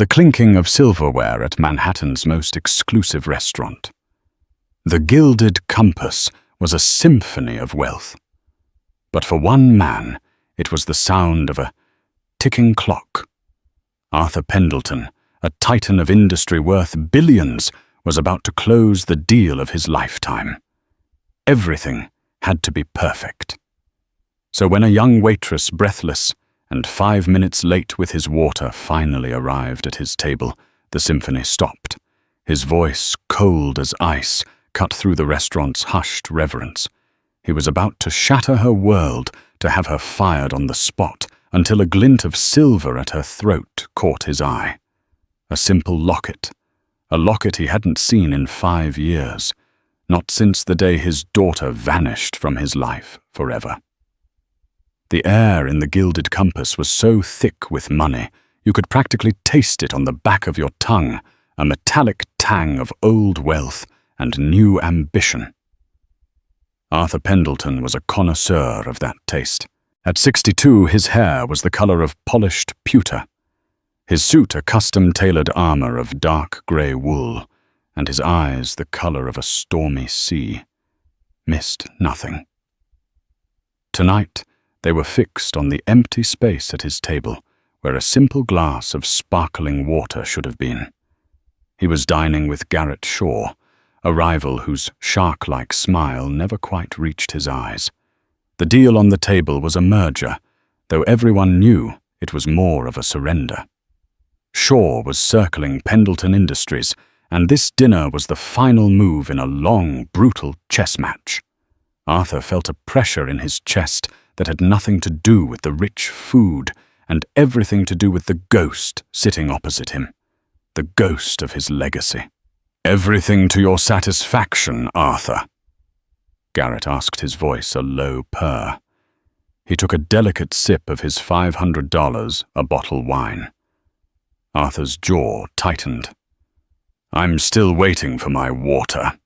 the clinking of silverware at Manhattan's most exclusive restaurant. The gilded compass was a symphony of wealth. But for one man, it was the sound of a ticking clock. Arthur Pendleton, a titan of industry worth billions, was about to close the deal of his lifetime. Everything had to be perfect. So when a young waitress, breathless and 5 minutes late with his water, finally arrived at his table, the symphony stopped. His voice, cold as ice, cut through the restaurant's hushed reverence. He was about to shatter her world, to have her fired on the spot, until a glint of silver at her throat caught his eye. A simple locket. A locket he hadn't seen in 5 years, not since the day his daughter vanished from his life forever. The air in the gilded compass was so thick with money, you could practically taste it on the back of your tongue, a metallic tang of old wealth and new ambition. Arthur Pendleton was a connoisseur of that taste. At 62, his hair was the color of polished pewter, his suit a custom-tailored armor of dark gray wool, and his eyes the color of a stormy sea. Missed nothing. Tonight, they were fixed on the empty space at his table, where a simple glass of sparkling water should have been. He was dining with Garrett Shaw, a rival whose shark-like smile never quite reached his eyes. The deal on the table was a merger, though everyone knew it was more of a surrender. Shaw was circling Pendleton Industries, and this dinner was the final move in a long, brutal chess match. Arthur felt a pressure in his chest that had nothing to do with the rich food and everything to do with the ghost sitting opposite him, the ghost of his legacy. "Everything to your satisfaction, Arthur?" Garrett asked, his voice a low purr. He took a delicate sip of his $500 a bottle wine. Arthur's jaw tightened. "I'm still waiting for my water."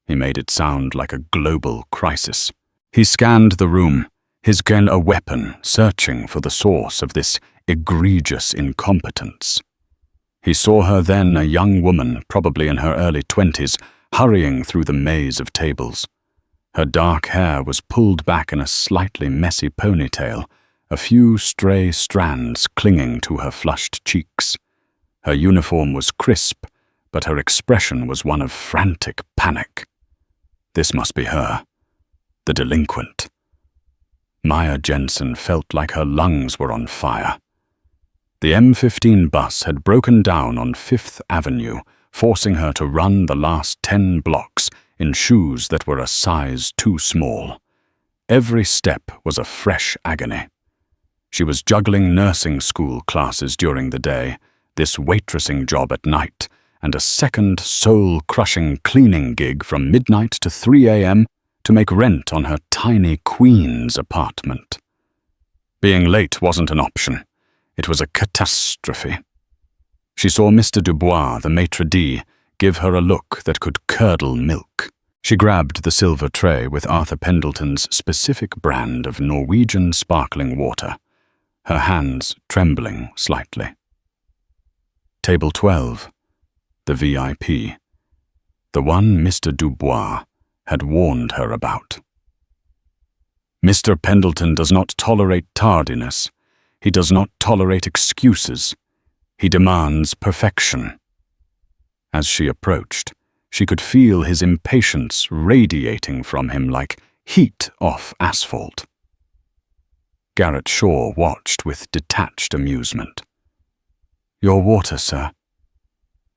He made it sound like a global crisis. He scanned the room, his gun a weapon, searching for the source of this egregious incompetence. He saw her then, a young woman, probably in her early 20s, hurrying through the maze of tables. Her dark hair was pulled back in a slightly messy ponytail, a few stray strands clinging to her flushed cheeks. Her uniform was crisp, but her expression was one of frantic panic. This must be her, the delinquent. Maya Jensen felt like her lungs were on fire. The M15 bus had broken down on 5th Avenue, forcing her to run the last 10 blocks in shoes that were a size too small. Every step was a fresh agony. She was juggling nursing school classes during the day, this waitressing job at night, and a second soul-crushing cleaning gig from midnight to 3 a.m. to make rent on her tiny Queens apartment. Being late wasn't an option. It was a catastrophe. She saw Mr. Dubois, the maitre d', give her a look that could curdle milk. She grabbed the silver tray with Arthur Pendleton's specific brand of Norwegian sparkling water, her hands trembling slightly. Table 12, the VIP, the one Mr. Dubois had warned her about. Mr. Pendleton does not tolerate tardiness. He does not tolerate excuses. He demands perfection. As she approached, she could feel his impatience radiating from him like heat off asphalt. Garrett Shaw watched with detached amusement. "Your water, sir."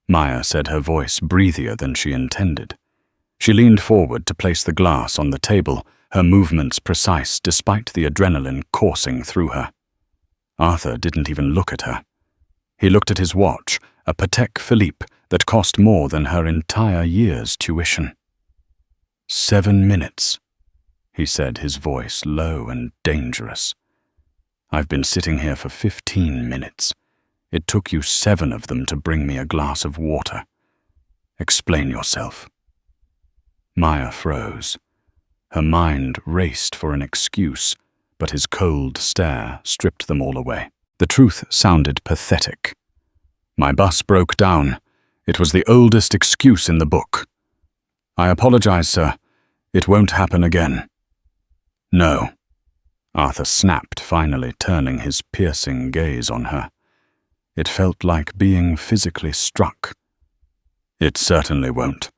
Maya said, her voice breathier than she intended. She leaned forward to place the glass on the table, her movements precise despite the adrenaline coursing through her. Arthur didn't even look at her. He looked at his watch, a Patek Philippe that cost more than her entire year's tuition. 7 minutes, he said, his voice low and dangerous. "I've been sitting here for 15 minutes. It took you 7 of them to bring me a glass of water. Explain yourself." Maya froze. Her mind raced for an excuse, but his cold stare stripped them all away. The truth sounded pathetic. My bus broke down. It was the oldest excuse in the book. I apologize, sir. It won't happen again. No. Arthur snapped, finally turning his piercing gaze on her. It felt like being physically struck. It certainly won't,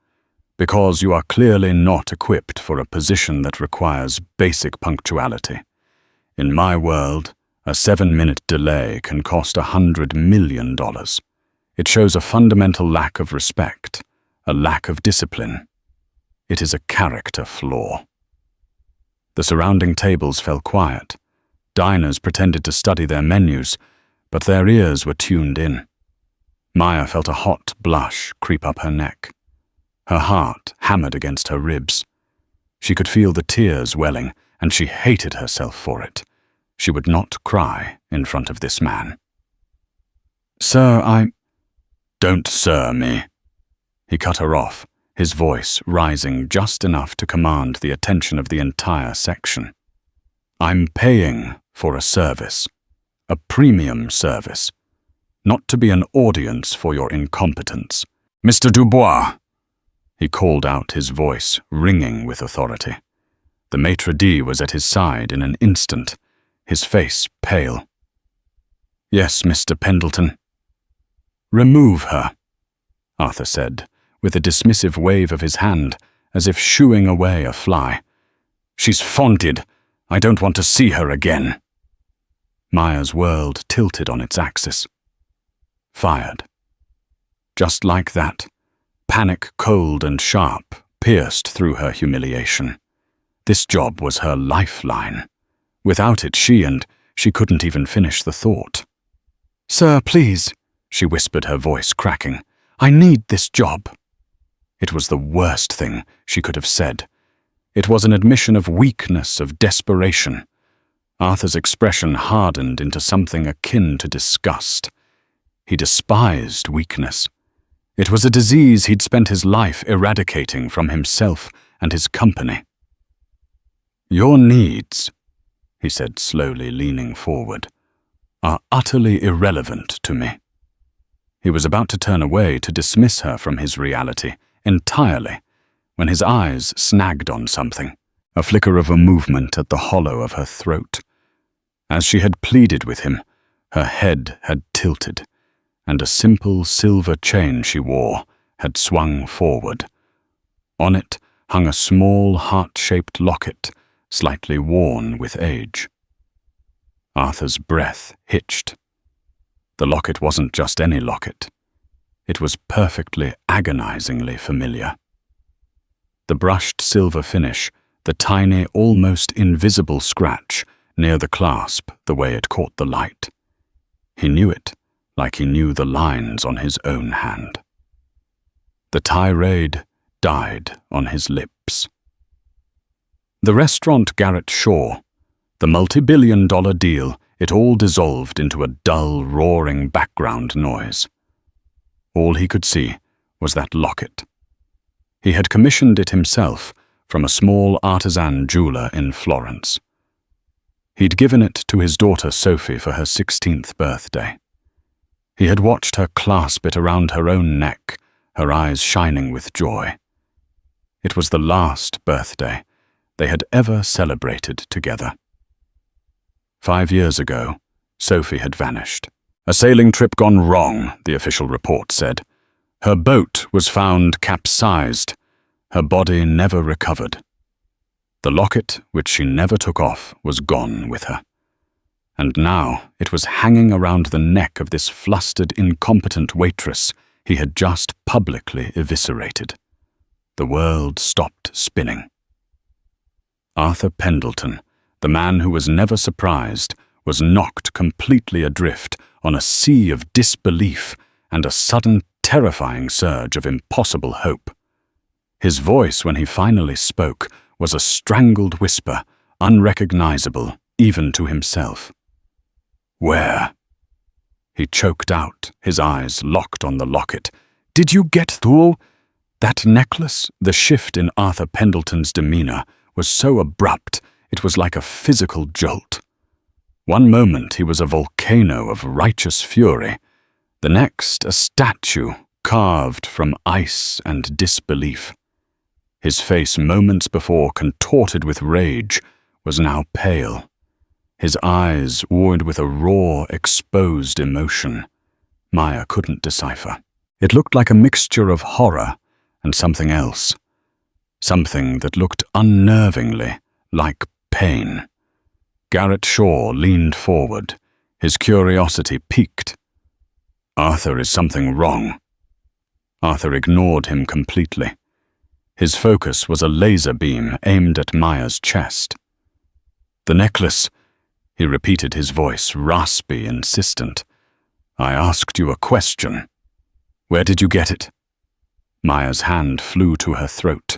because you are clearly not equipped for a position that requires basic punctuality. In my world, a 7-minute delay can cost $100 million. It shows a fundamental lack of respect, a lack of discipline. It is a character flaw. The surrounding tables fell quiet. Diners pretended to study their menus, but their ears were tuned in. Maya felt a hot blush creep up her neck. Her heart hammered against her ribs. She could feel the tears welling, and she hated herself for it. She would not cry in front of this man. Sir, Don't sir me. He cut her off, his voice rising just enough to command the attention of the entire section. I'm paying for a service, a premium service, not to be an audience for your incompetence. Mr. Dubois, he called out, his voice ringing with authority. The maitre d' was at his side in an instant, his face pale. Yes, Mr. Pendleton. Remove her, Arthur said, with a dismissive wave of his hand, as if shooing away a fly. She's faunted. I don't want to see her again. Maya's world tilted on its axis. Fired. Just like that, panic, cold and sharp, pierced through her humiliation. This job was her lifeline. Without it, she couldn't even finish the thought. Sir, please, she whispered, her voice cracking. I need this job. It was the worst thing she could have said. It was an admission of weakness, of desperation. Arthur's expression hardened into something akin to disgust. He despised weakness. It was a disease he'd spent his life eradicating from himself and his company. Your needs, he said slowly, leaning forward, are utterly irrelevant to me. He was about to turn away to dismiss her from his reality entirely, when his eyes snagged on something, a flicker of a movement at the hollow of her throat. As she had pleaded with him, her head had tilted, and a simple silver chain she wore had swung forward. On it hung a small heart-shaped locket, slightly worn with age. Arthur's breath hitched. The locket wasn't just any locket. It was perfectly, agonizingly familiar. The brushed silver finish, the tiny, almost invisible scratch near the clasp, the way it caught the light. He knew it, like he knew the lines on his own hand. The tirade died on his lips. The restaurant Garrett Shaw, the multi-billion-dollar deal, it all dissolved into a dull, roaring background noise. All he could see was that locket. He had commissioned it himself from a small artisan jeweler in Florence. He'd given it to his daughter Sophie for her 16th birthday. He had watched her clasp it around her own neck, her eyes shining with joy. It was the last birthday they had ever celebrated together. 5 years ago, Sophie had vanished. A sailing trip gone wrong, the official report said. Her boat was found capsized. Her body never recovered. The locket, which she never took off, was gone with her. And now it was hanging around the neck of this flustered, incompetent waitress he had just publicly eviscerated. The world stopped spinning. Arthur Pendleton, the man who was never surprised, was knocked completely adrift on a sea of disbelief and a sudden, terrifying surge of impossible hope. His voice, when he finally spoke, was a strangled whisper, unrecognizable even to himself. Where? He choked out, his eyes locked on the locket. Did you get through? That necklace, the shift in Arthur Pendleton's demeanor, was so abrupt it was like a physical jolt. One moment he was a volcano of righteous fury. The next, a statue carved from ice and disbelief. His face, moments before contorted with rage, was now pale. His eyes void with a raw, exposed emotion Maya couldn't decipher. It looked like a mixture of horror and something else. Something that looked unnervingly like pain. Garrett Shaw leaned forward, his curiosity piqued. "Arthur, is something wrong?" Arthur ignored him completely. His focus was a laser beam aimed at Maya's chest. "The necklace," he repeated, his voice raspy, insistent. "I asked you a question. Where did you get it?" Maya's hand flew to her throat,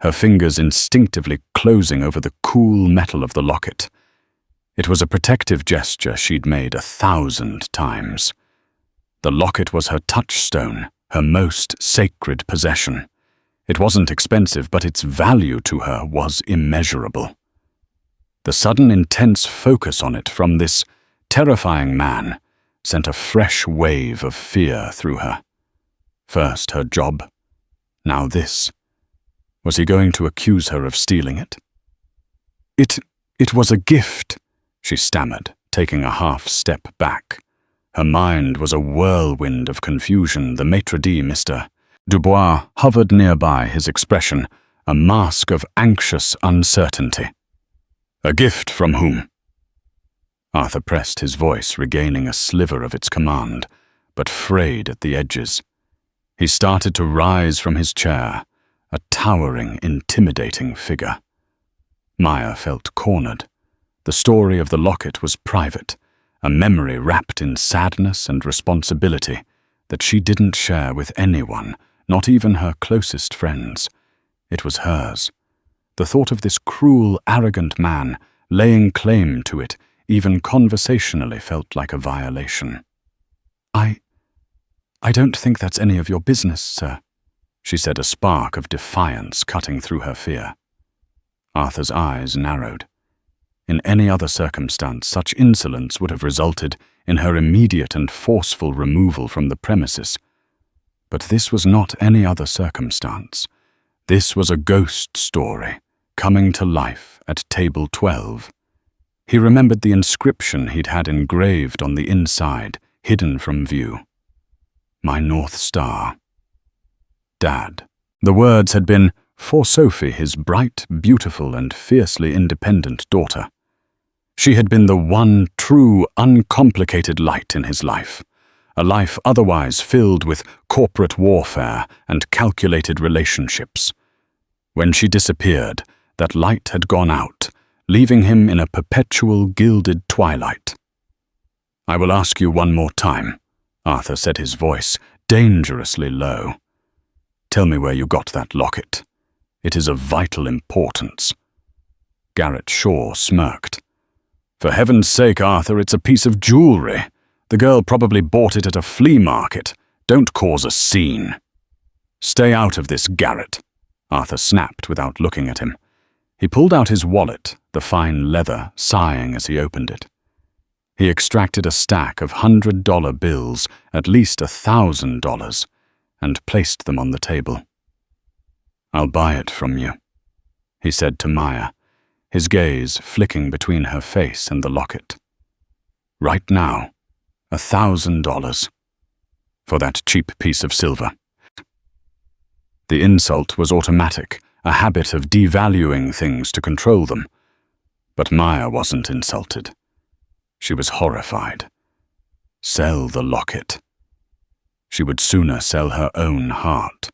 her fingers instinctively closing over the cool metal of the locket. It was a protective gesture she'd made 1,000 times. The locket was her touchstone, her most sacred possession. It wasn't expensive, but its value to her was immeasurable. The sudden intense focus on it from this terrifying man sent a fresh wave of fear through her. First her job, now this. Was he going to accuse her of stealing it? It was a gift," she stammered, taking a half step back. Her mind was a whirlwind of confusion. The maitre d', Mr. Dubois, hovered nearby, his expression a mask of anxious uncertainty. "A gift from whom?" Arthur pressed his voice, regaining a sliver of its command, but frayed at the edges. He started to rise from his chair, a towering, intimidating figure. Maya felt cornered. The story of the locket was private, a memory wrapped in sadness and responsibility that she didn't share with anyone, not even her closest friends. It was hers. The thought of this cruel, arrogant man laying claim to it, even conversationally, felt like a violation. I don't think that's any of your business, sir," she said, a spark of defiance cutting through her fear. Arthur's eyes narrowed. In any other circumstance, such insolence would have resulted in her immediate and forceful removal from the premises. But this was not any other circumstance. This was a ghost story, coming to life at table 12. He remembered the inscription he'd had engraved on the inside, hidden from view. "My North Star. Dad." The words had been for Sophie, his bright, beautiful, and fiercely independent daughter. She had been the one true, uncomplicated light in his life, a life otherwise filled with corporate warfare and calculated relationships. When she disappeared, that light had gone out, leaving him in a perpetual gilded twilight. "I will ask you one more time," Arthur said, his voice dangerously low. "Tell me where you got that locket. It is of vital importance." Garrett Shaw smirked. "For heaven's sake, Arthur, it's a piece of jewelry. The girl probably bought it at a flea market. Don't cause a scene." "Stay out of this, Garrett," Arthur snapped without looking at him. He pulled out his wallet, the fine leather, sighing as he opened it. He extracted a stack of $100 bills, at least $1,000, and placed them on the table. "I'll buy it from you," he said to Maya, his gaze flicking between her face and the locket. "Right now, $1,000 for that cheap piece of silver." The insult was automatic, a habit of devaluing things to control them. But Maya wasn't insulted. She was horrified. Sell the locket. She would sooner sell her own heart.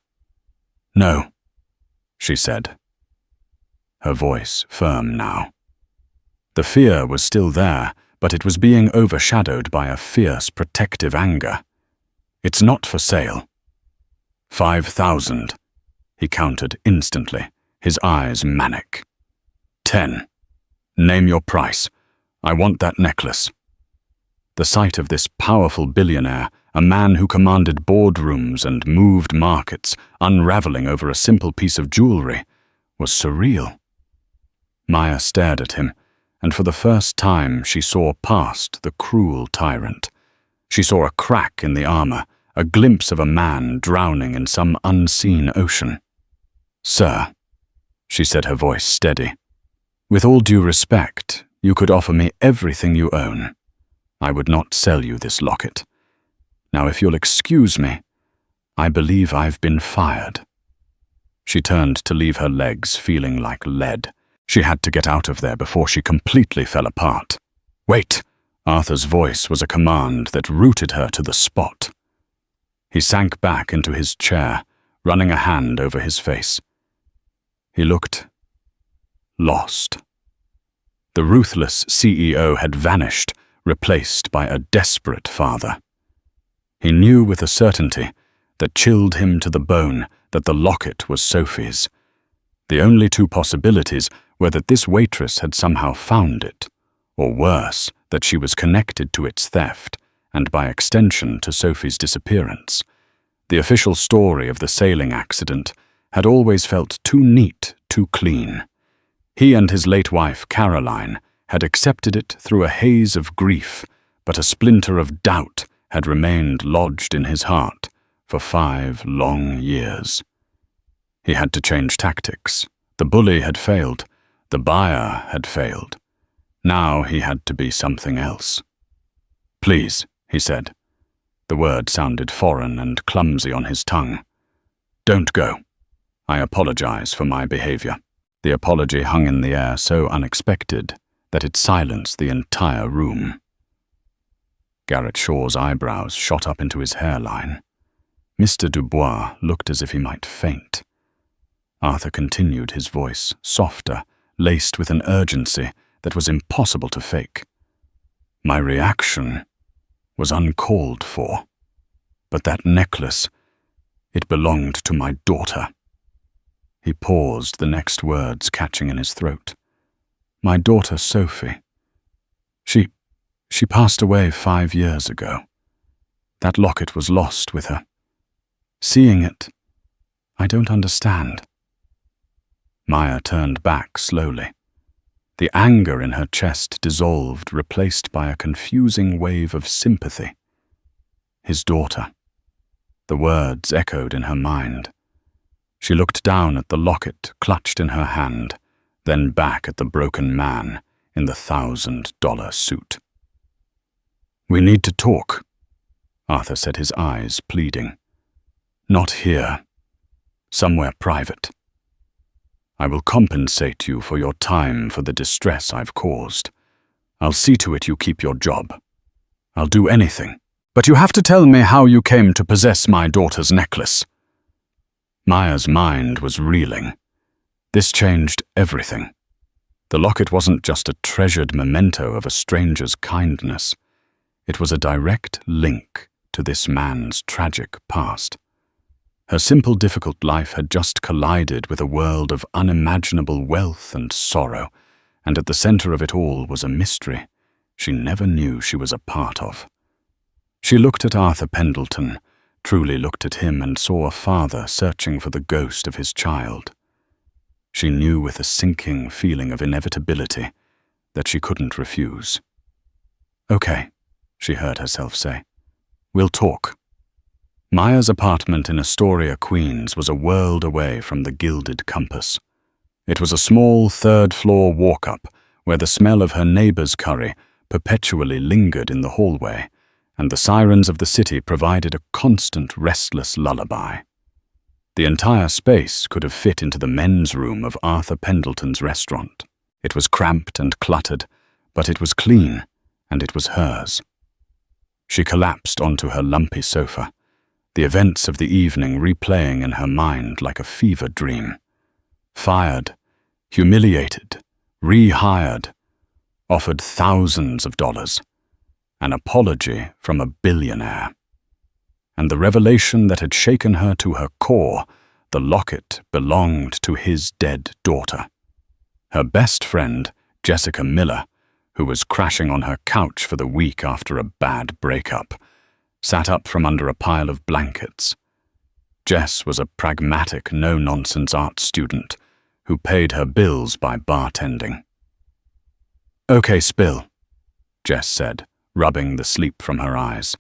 "No," she said, her voice firm now. The fear was still there, but it was being overshadowed by a fierce, protective anger. "It's not for sale." 5,000, he countered instantly, his eyes manic. 10. Name your price. I want that necklace. The sight of this powerful billionaire, a man who commanded boardrooms and moved markets, unraveling over a simple piece of jewelry, was surreal. Maya stared at him, and for the first time she saw past the cruel tyrant. She saw a crack in the armor, a glimpse of a man drowning in some unseen ocean. "Sir," she said, her voice steady, "with all due respect, you could offer me everything you own. I would not sell you this locket. Now, if you'll excuse me, I believe I've been fired." She turned to leave her legs feeling like lead. She had to get out of there before she completely fell apart. "Wait!" Arthur's voice was a command that rooted her to the spot. He sank back into his chair, running a hand over his face. He looked lost. The ruthless CEO had vanished, replaced by a desperate father. He knew with a certainty that chilled him to the bone that the locket was Sophie's. The only two possibilities were that this waitress had somehow found it, or worse, that she was connected to its theft, and by extension to Sophie's disappearance. The official story of the sailing accident had always felt too neat, too clean. He and his late wife, Caroline, had accepted it through a haze of grief, but a splinter of doubt had remained lodged in his heart for 5 long years. He had to change tactics. The bully had failed. The buyer had failed. Now he had to be something else. "Please," he said. The word sounded foreign and clumsy on his tongue. "Don't go. I apologize for my behavior." The apology hung in the air so unexpected that it silenced the entire room. Garrett Shaw's eyebrows shot up into his hairline. Mr. Dubois looked as if he might faint. Arthur continued, his voice softer, laced with an urgency that was impossible to fake. "My reaction was uncalled for. But that necklace, it belonged to my daughter." He paused, the next words catching in his throat. "My daughter, Sophie. She passed away 5 years ago. That locket was lost with her. Seeing it, I don't understand." Maya turned back slowly. The anger in her chest dissolved, replaced by a confusing wave of sympathy. His daughter. The words echoed in her mind. She looked down at the locket clutched in her hand, then back at the broken man in the $1,000 suit. "We need to talk," Arthur said, his eyes pleading. "Not here. Somewhere private. I will compensate you for your time for the distress I've caused. I'll see to it you keep your job. I'll do anything. But you have to tell me how you came to possess my daughter's necklace." Maya's mind was reeling. This changed everything. The locket wasn't just a treasured memento of a stranger's kindness. It was a direct link to this man's tragic past. Her simple, difficult life had just collided with a world of unimaginable wealth and sorrow, and at the center of it all was a mystery she never knew she was a part of. She looked at Arthur Pendleton, truly looked at him, and saw a father searching for the ghost of his child. She knew with a sinking feeling of inevitability that she couldn't refuse. "Okay," she heard herself say. "We'll talk." Maya's apartment in Astoria, Queens was a world away from the gilded compass. It was a small third-floor walk-up where the smell of her neighbor's curry perpetually lingered in the hallway, and the sirens of the city provided a constant restless lullaby. The entire space could have fit into the men's room of Arthur Pendleton's restaurant. It was cramped and cluttered, but it was clean, and it was hers. She collapsed onto her lumpy sofa, the events of the evening replaying in her mind like a fever dream. Fired, humiliated, rehired, offered thousands of dollars, an apology from a billionaire. And the revelation that had shaken her to her core, the locket belonged to his dead daughter. Her best friend, Jessica Miller, who was crashing on her couch for the week after a bad breakup, sat up from under a pile of blankets. Jess was a pragmatic, no-nonsense art student who paid her bills by bartending. "Okay, spill," Jess said, rubbing the sleep from her eyes.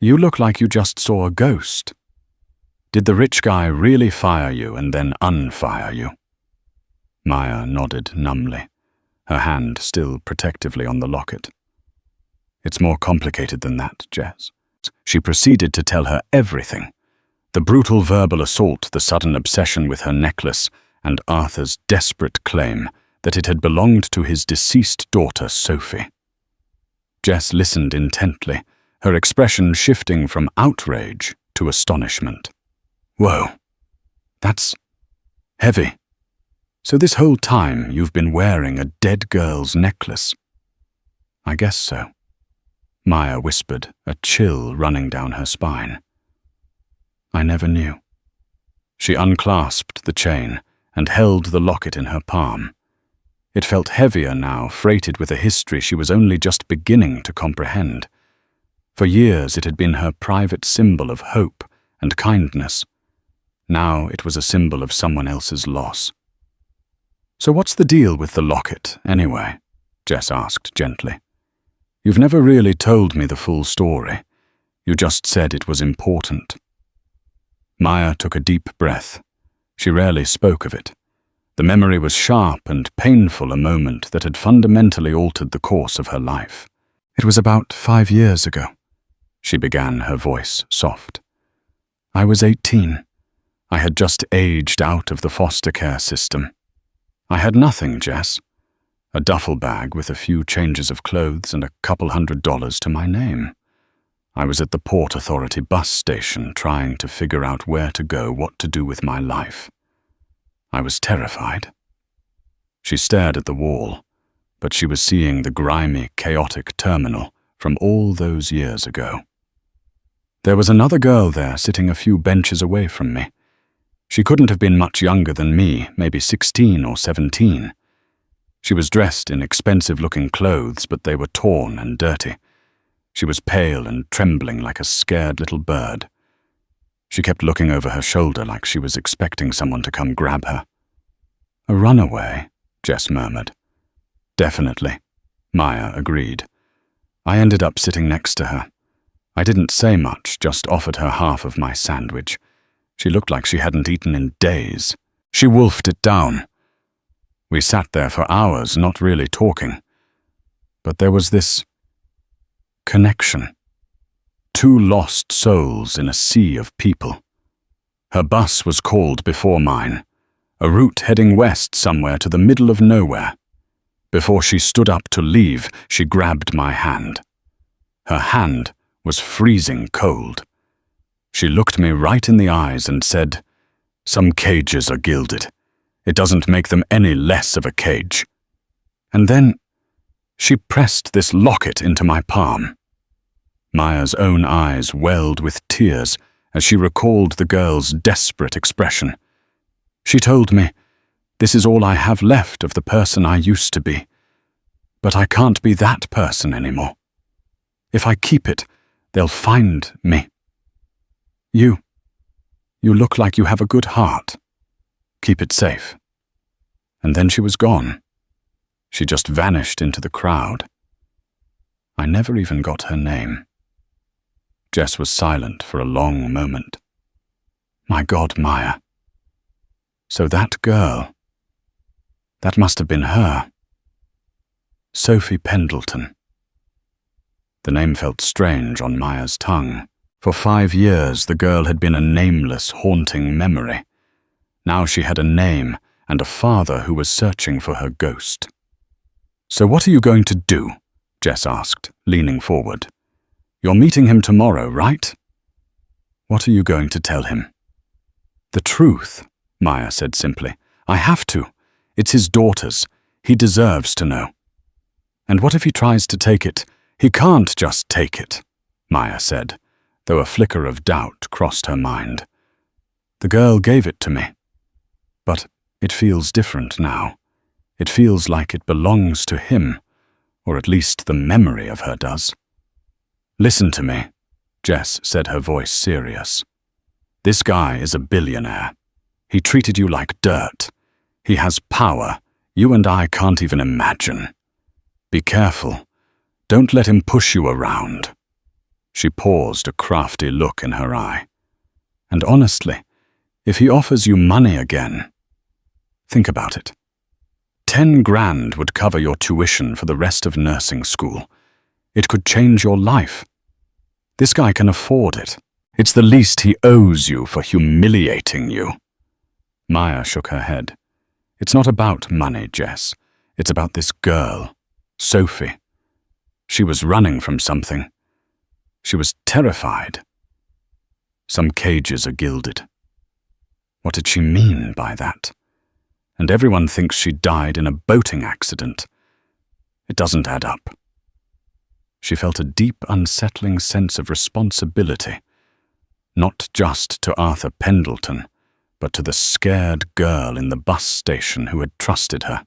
You look like you just saw a ghost. Did the rich guy really fire you and then unfire you?" Maya nodded numbly, her hand still protectively on the locket. "It's more complicated than that, Jess." She proceeded to tell her everything. The brutal verbal assault, the sudden obsession with her necklace, and Arthur's desperate claim that it had belonged to his deceased daughter, Sophie. Jess listened intently, her expression shifting from outrage to astonishment. "Whoa, that's heavy. So this whole time you've been wearing a dead girl's necklace?" "I guess so," Maya whispered, a chill running down her spine. "I never knew." She unclasped the chain and held the locket in her palm. It felt heavier now, freighted with a history she was only just beginning to comprehend. For years it had been her private symbol of hope and kindness. Now it was a symbol of someone else's loss. "So what's the deal with the locket, anyway?" Jess asked gently. "You've never really told me the full story. You just said it was important." Maya took a deep breath. She rarely spoke of it. The memory was sharp and painful, a moment that had fundamentally altered the course of her life. "It was about 5 years ago," she began, her voice soft. "I was 18. I had just aged out of the foster care system. I had nothing, Jess. A duffel bag with a few changes of clothes and a couple $100 to my name. I was at the Port Authority bus station trying to figure out where to go, what to do with my life. I was terrified." She stared at the wall, but she was seeing the grimy, chaotic terminal from all those years ago. There was another girl there sitting a few benches away from me. She couldn't have been much younger than me, maybe 16 or 17. She was dressed in expensive-looking clothes, but they were torn and dirty. She was pale and trembling like a scared little bird. She kept looking over her shoulder like she was expecting someone to come grab her. "A runaway," Jess murmured. "Definitely," Maya agreed. I ended up sitting next to her. I didn't say much, just offered her half of my sandwich. She looked like she hadn't eaten in days. She wolfed it down. We sat there for hours, not really talking. But there was this connection. 2 lost souls in a sea of people. Her bus was called before mine, a route heading west somewhere to the middle of nowhere. Before she stood up to leave, she grabbed my hand. Her hand was freezing cold. She looked me right in the eyes and said, "Some cages are gilded. It doesn't make them any less of a cage." And then she pressed this locket into my palm. Maya's own eyes welled with tears as she recalled the girl's desperate expression. She told me, "This is all I have left of the person I used to be. But I can't be that person anymore. If I keep it, they'll find me. You look like you have a good heart. Keep it safe." And then she was gone. She just vanished into the crowd. I never even got her name. Jess was silent for a long moment. "My God, Maya. So that girl, that must have been her. Sophie Pendleton." The name felt strange on Maya's tongue. For 5 years, the girl had been a nameless, haunting memory. Now she had a name and a father who was searching for her ghost. "So what are you going to do?" Jess asked, leaning forward. "You're meeting him tomorrow, right?" "What are you going to tell him?" "The truth," Maya said simply. "I have to. It's his daughter's. He deserves to know." "And what if he tries to take it?" "He can't just take it," Maya said, though a flicker of doubt crossed her mind. "The girl gave it to me. But it feels different now. It feels like it belongs to him, or at least the memory of her does." "Listen to me," Jess said, her voice serious. "This guy is a billionaire. He treated you like dirt. He has power you and I can't even imagine. Be careful. Don't let him push you around." She paused, a crafty look in her eye. And honestly, if he offers you money again, think about it. 10 grand would cover your tuition for the rest of nursing school. It could change your life. This guy can afford it. It's the least he owes you for humiliating you. Maya shook her head. It's not about money, Jess. It's about this girl, Sophie. She was running from something. She was terrified. Some cages are gilded. What did she mean by that? And everyone thinks she died in a boating accident. It doesn't add up. She felt a deep, unsettling sense of responsibility, not just to Arthur Pendleton, but to the scared girl in the bus station who had trusted her.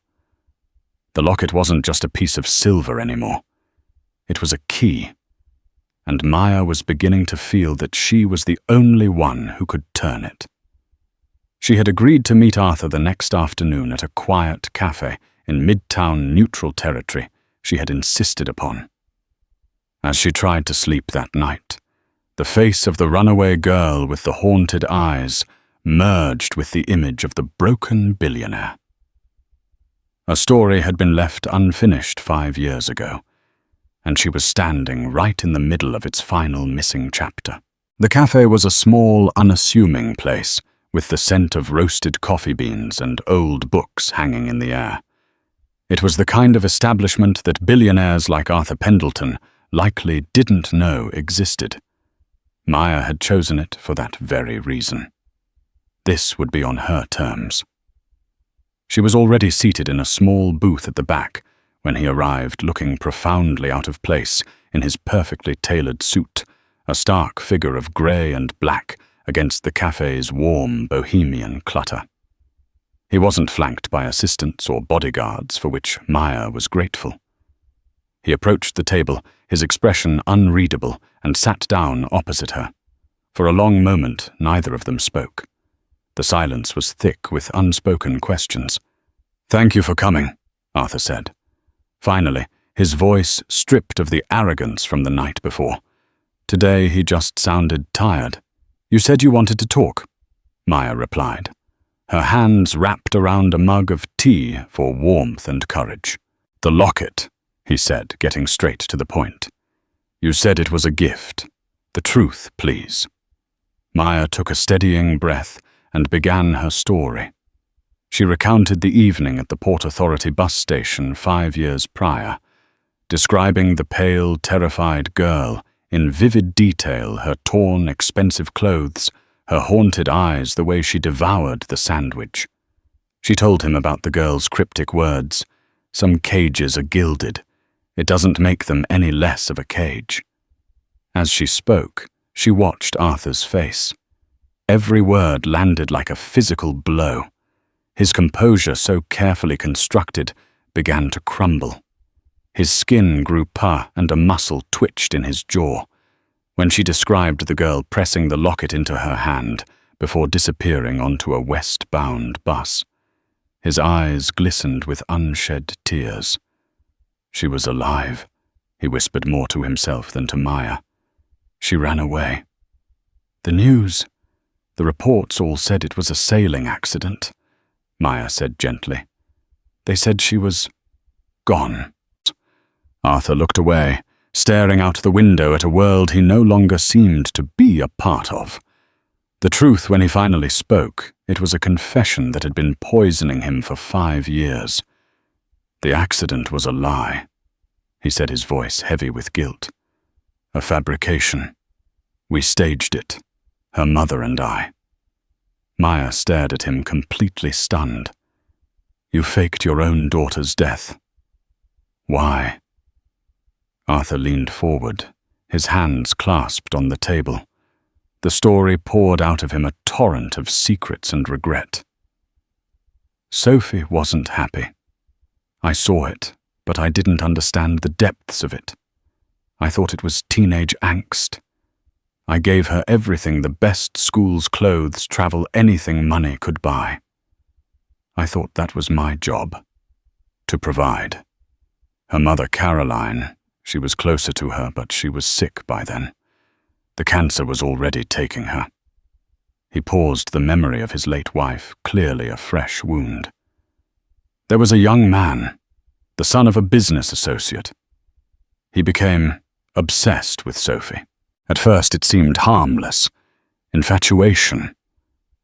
The locket wasn't just a piece of silver anymore. It was a key, and Maya was beginning to feel that she was the only one who could turn it. She had agreed to meet Arthur the next afternoon at a quiet cafe in Midtown neutral territory she had insisted upon. As she tried to sleep that night, the face of the runaway girl with the haunted eyes merged with the image of the broken billionaire. A story had been left unfinished 5 years ago, and she was standing right in the middle of its final missing chapter. The cafe was a small, unassuming place, with the scent of roasted coffee beans and old books hanging in the air. It was the kind of establishment that billionaires like Arthur Pendleton likely didn't know existed. Maya had chosen it for that very reason. This would be on her terms. She was already seated in a small booth at the back when he arrived, looking profoundly out of place in his perfectly tailored suit, a stark figure of grey and black against the cafe's warm, bohemian clutter. He wasn't flanked by assistants or bodyguards, for which Maya was grateful. He approached the table, his expression unreadable, and sat down opposite her. For a long moment, neither of them spoke. The silence was thick with unspoken questions. "Thank you for coming," Arthur said. Finally, his voice stripped of the arrogance from the night before. Today he just sounded tired. "You said you wanted to talk," Maya replied, her hands wrapped around a mug of tea for warmth and courage. "The locket," he said, getting straight to the point. "You said it was a gift. The truth, please." Maya took a steadying breath and began her story. She recounted the evening at the Port Authority bus station 5 years prior, describing the pale, terrified girl in vivid detail, her torn, expensive clothes, her haunted eyes, the way she devoured the sandwich. She told him about the girl's cryptic words, "Some cages are gilded. It doesn't make them any less of a cage." As she spoke, she watched Arthur's face. Every word landed like a physical blow. His composure, so carefully constructed, began to crumble. His skin grew pale and a muscle twitched in his jaw. When she described the girl pressing the locket into her hand before disappearing onto a westbound bus, his eyes glistened with unshed tears. "She was alive," he whispered more to himself than to Maya. "She ran away. The news, the reports all said it was a sailing accident," Maya said gently. "They said she was gone." Arthur looked away, staring out the window at a world he no longer seemed to be a part of. The truth, when he finally spoke, it was a confession that had been poisoning him for 5 years. "The accident was a lie," he said, his voice heavy with guilt. "A fabrication. We staged it, her mother and I." Maya stared at him, completely stunned. "You faked your own daughter's death. Why?" Arthur leaned forward, his hands clasped on the table. The story poured out of him a torrent of secrets and regret. "Sophie wasn't happy. I saw it, but I didn't understand the depths of it. I thought it was teenage angst. I gave her everything, the best school's clothes, travel, anything money could buy. I thought that was my job, to provide. Her mother, Caroline, she was closer to her, but she was sick by then. The cancer was already taking her. He paused, the memory of his late wife clearly a fresh wound. There was a young man, the son of a business associate. He became obsessed with Sophie. At first it seemed harmless, infatuation,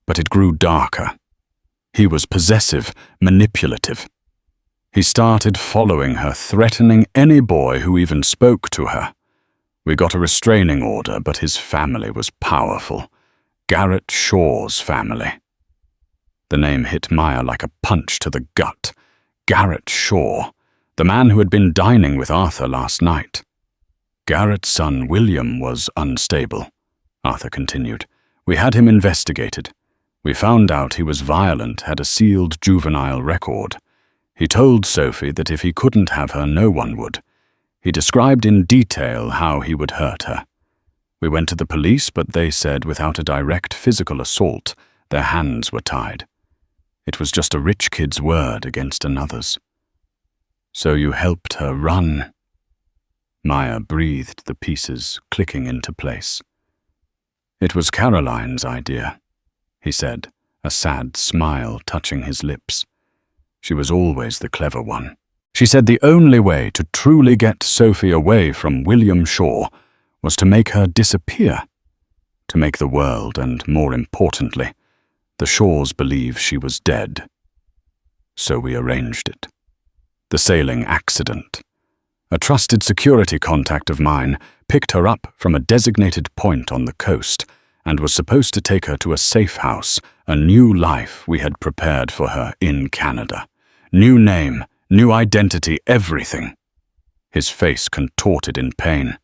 but it grew darker. He was possessive, manipulative. He started following her, threatening any boy who even spoke to her. We got a restraining order, but his family was powerful. Garrett Shaw's family. The name hit Maya like a punch to the gut. Garrett Shaw, the man who had been dining with Arthur last night. Garrett's son William was unstable, Arthur continued. We had him investigated. We found out he was violent, had a sealed juvenile record. He told Sophie that if he couldn't have her, no one would. He described in detail how he would hurt her. We went to the police, but they said without a direct physical assault, their hands were tied. It was just a rich kid's word against another's. So you helped her run? Maya breathed, the pieces clicking into place. It was Caroline's idea, he said, a sad smile touching his lips. She was always the clever one. She said the only way to truly get Sophie away from William Shaw was to make her disappear, to make the world, and more importantly, the Shaws believe she was dead. So we arranged it. The sailing accident. A trusted security contact of mine picked her up from a designated point on the coast and was supposed to take her to a safe house, a new life we had prepared for her in Canada. New name, new identity, everything. His face contorted in pain.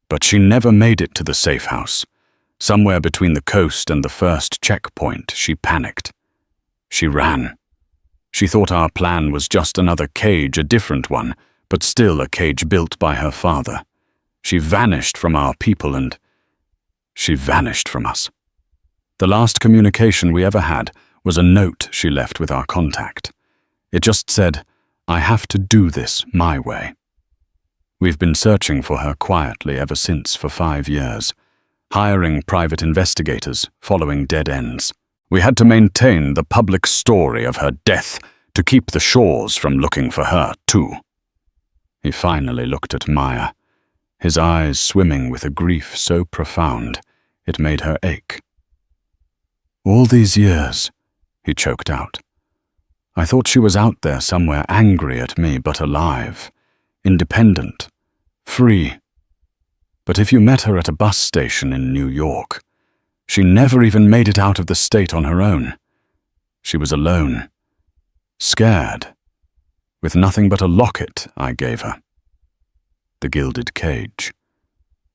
But she never made it to the safe house. Somewhere between the coast and the first checkpoint, she panicked. She ran. She thought our plan was just another cage, a different one, but still a cage built by her father. She vanished from our people and she vanished from us. The last communication we ever had was a note she left with our contact. It just said, "I have to do this my way." We've been searching for her quietly ever since for 5 years, hiring private investigators, following dead ends. We had to maintain the public story of her death to keep the Shaws from looking for her, too. He finally looked at Maya, his eyes swimming with a grief so profound it made her ache. All these years, he choked out. I thought she was out there somewhere angry at me, but alive, independent, free. But if you met her at a bus station in New York, she never even made it out of the state on her own. She was alone, scared, with nothing but a locket I gave her. The gilded cage.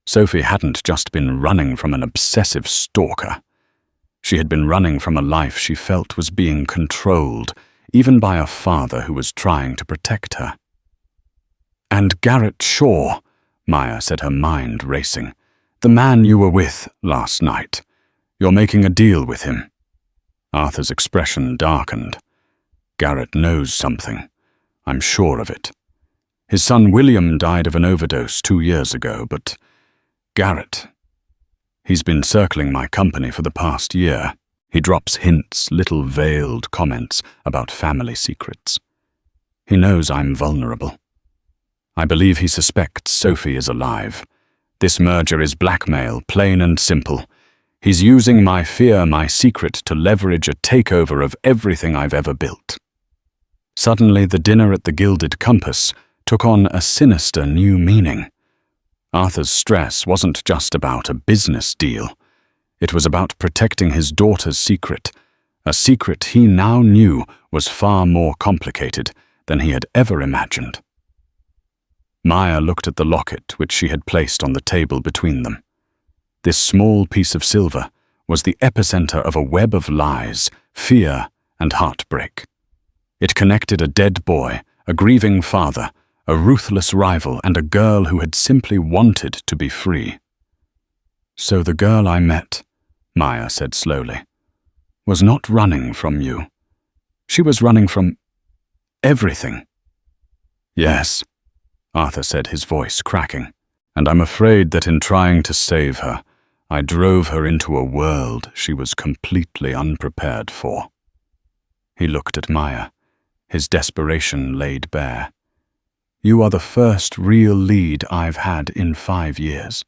Sophie hadn't just been running from an obsessive stalker. She had been running from a life she felt was being controlled, even by a father who was trying to protect her. And Garrett Shaw, Maya said, her mind racing. The man you were with last night. You're making a deal with him. Arthur's expression darkened. Garrett knows something. I'm sure of it. His son William died of an overdose 2 years ago, but Garrett, he's been circling my company for the past year. He drops hints, little veiled comments about family secrets. He knows I'm vulnerable. I believe he suspects Sophie is alive. This merger is blackmail, plain and simple. He's using my fear, my secret, to leverage a takeover of everything I've ever built. Suddenly, the dinner at the Gilded Compass took on a sinister new meaning. Arthur's stress wasn't just about a business deal. It was about protecting his daughter's secret, a secret he now knew was far more complicated than he had ever imagined. Maya looked at the locket which she had placed on the table between them. This small piece of silver was the epicenter of a web of lies, fear, and heartbreak. It connected a dead boy, a grieving father, a ruthless rival, and a girl who had simply wanted to be free. So the girl I met, Maya said slowly, was not running from you. She was running from everything. Yes, Arthur said, his voice cracking, and I'm afraid that in trying to save her, I drove her into a world she was completely unprepared for. He looked at Maya, his desperation laid bare. You are the first real lead I've had in 5 years.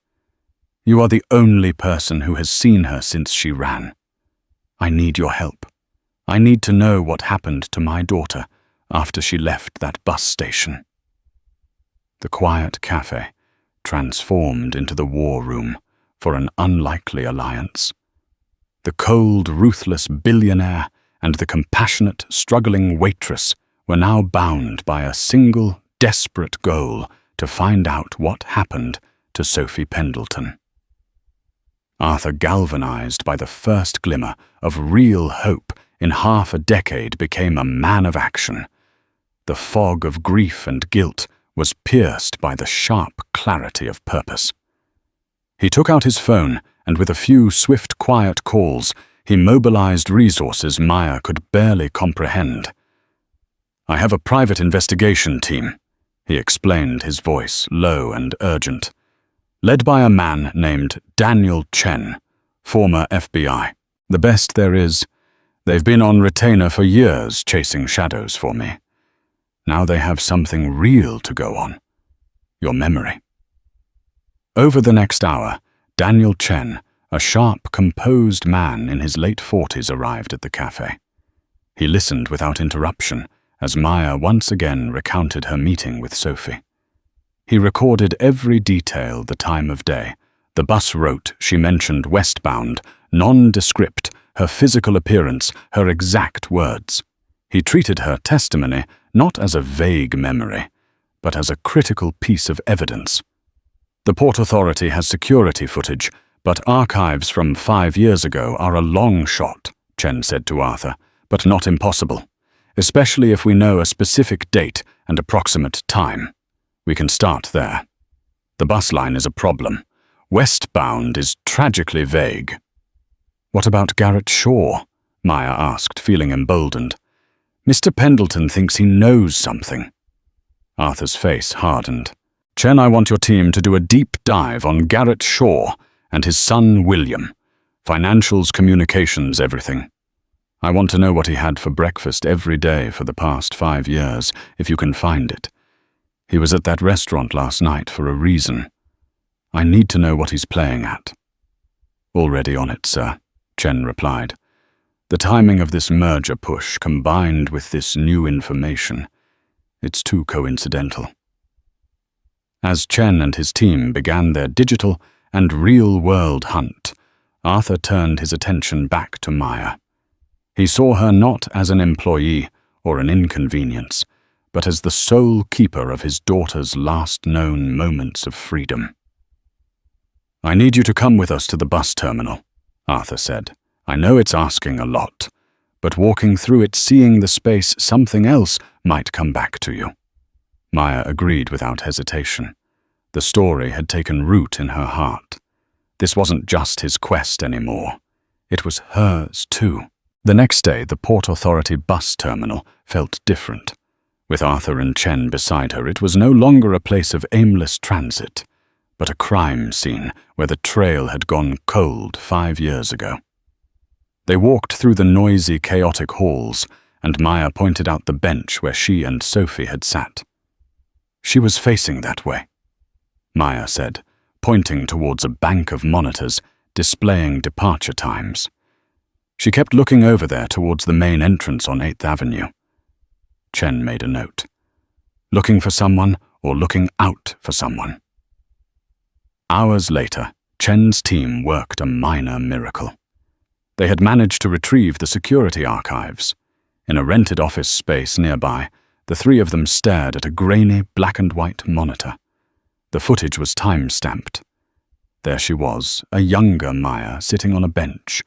You are the only person who has seen her since she ran. I need your help. I need to know what happened to my daughter after she left that bus station. The quiet cafe transformed into the war room for an unlikely alliance. The cold, ruthless billionaire and the compassionate, struggling waitress were now bound by a single, desperate goal to find out what happened to Sophie Pendleton. Arthur, galvanized by the first glimmer of real hope in half a decade, became a man of action. The fog of grief and guilt was pierced by the sharp clarity of purpose. He took out his phone, and with a few swift, quiet calls, he mobilized resources Maya could barely comprehend. I have a private investigation team, he explained, his voice low and urgent, led by a man named Daniel Chen, former FBI. The best there is, they've been on retainer for years chasing shadows for me. Now they have something real to go on. Your memory. Over the next hour, Daniel Chen, a sharp, composed man in his late 40s, arrived at the cafe. He listened without interruption as Maya once again recounted her meeting with Sophie. He recorded every detail, the time of day, the bus route she mentioned westbound, nondescript, her physical appearance, her exact words. He treated her testimony not as a vague memory, but as a critical piece of evidence. The Port Authority has security footage, but archives from 5 years ago are a long shot, Chen said to Arthur, but not impossible, especially if we know a specific date and approximate time. We can start there. The bus line is a problem. Westbound is tragically vague. What about Garrett Shaw? Maya asked, feeling emboldened. Mr. Pendleton thinks he knows something. Arthur's face hardened. Chen, I want your team to do a deep dive on Garrett Shaw and his son William. Financials, communications, everything. I want to know what he had for breakfast every day for the past 5 years, if you can find it. He was at that restaurant last night for a reason. I need to know what he's playing at. Already on it, sir, Chen replied. The timing of this merger push combined with this new information, it's too coincidental. As Chen and his team began their digital and real-world hunt, Arthur turned his attention back to Maya. He saw her not as an employee or an inconvenience, but as the sole keeper of his daughter's last known moments of freedom. I need you to come with us to the bus terminal, Arthur said. I know it's asking a lot, but walking through it, seeing the space, something else might come back to you. Maya agreed without hesitation. The story had taken root in her heart. This wasn't just his quest anymore. It was hers too. The next day, the Port Authority bus terminal felt different. With Arthur and Chen beside her, it was no longer a place of aimless transit, but a crime scene where the trail had gone cold 5 years ago. They walked through the noisy, chaotic halls, and Maya pointed out the bench where she and Sophie had sat. She was facing that way, Maya said, pointing towards a bank of monitors displaying departure times. She kept looking over there towards the main entrance on 8th Avenue. Chen made a note. Looking for someone or looking out for someone? Hours later, Chen's team worked a minor miracle. They had managed to retrieve the security archives. In a rented office space nearby, the three of them stared at a grainy black-and-white monitor. The footage was time-stamped. There she was, a younger Maya sitting on a bench,